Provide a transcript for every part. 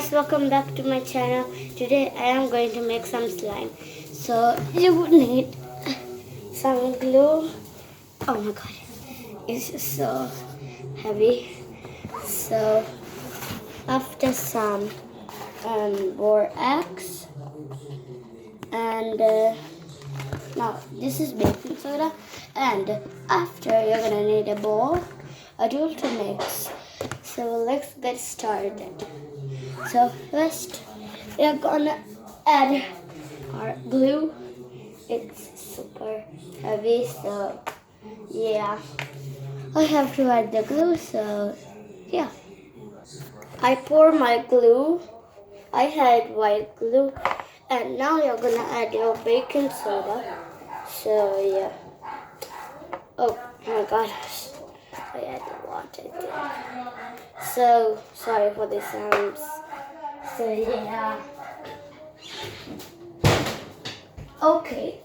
guys, welcome back to my channel. Today I am going to make some slime. So you would need some glue. Oh my god, it's so heavy. So after some borax and now this is baking soda, and after you're gonna need a bowl, a tool to mix. So let's get started. So first we're gonna add our glue. It's super heavy, so yeah, I have to add the glue. So yeah, I pour my glue. I had white glue, and now you're gonna add your baking soda. So yeah. Oh my gosh, I had a lot, I think. So sorry for the sounds. So yeah. Okay.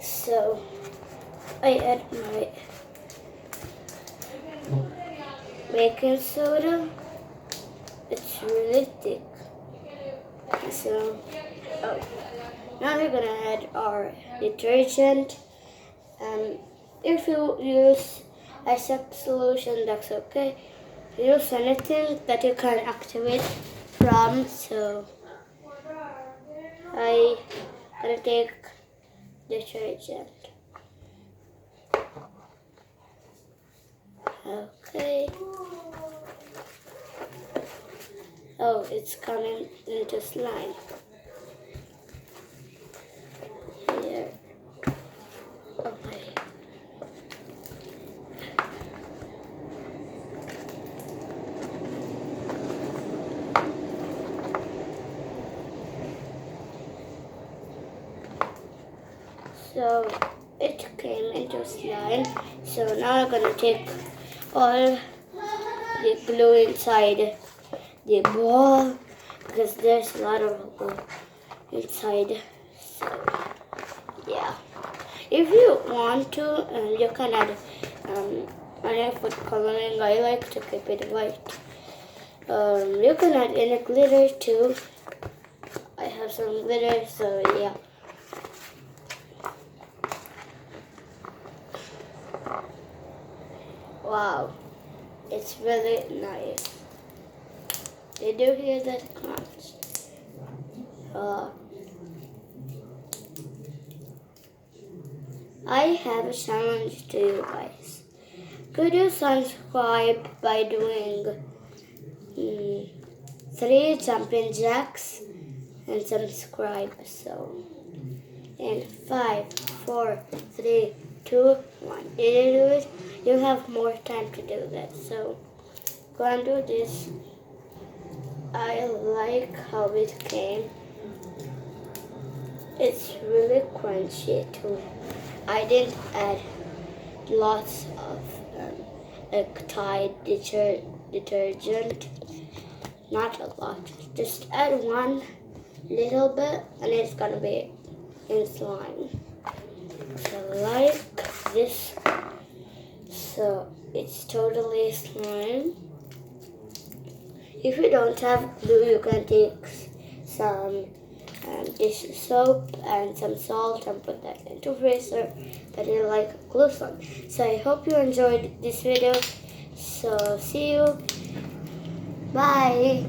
So I add my baking soda. It's really thick. So now we're gonna add our detergent. If you use Isaac solution, that's okay. Use anything that you can activate from. So I gonna take detergent. Okay. Oh, it's coming into slime. Here. Okay. So it came into slime. So now I'm gonna take all the glue inside the bowl because there's a lot of glue inside. So yeah, if you want to, you can add any food coloring. I like to keep it white. You can add any glitter too. I have some glitter, so yeah. Wow, it's really nice. Did you hear that crunch? I have a challenge to you guys. Could you subscribe by doing 3 jumping jacks and subscribe? So, in 5, 4, 3, 2, 1. Did you do it? You have more time to do that. So, go and do this. I like how it came. It's really crunchy too. I didn't add lots of like Tide detergent. Not a lot. Just add one little bit and it's gonna be in slime. So like this. So it's totally slime. If you don't have glue, you can take some dish soap and some salt and put that into freezer, but you like glue slime. So I hope you enjoyed this video. So see you. Bye.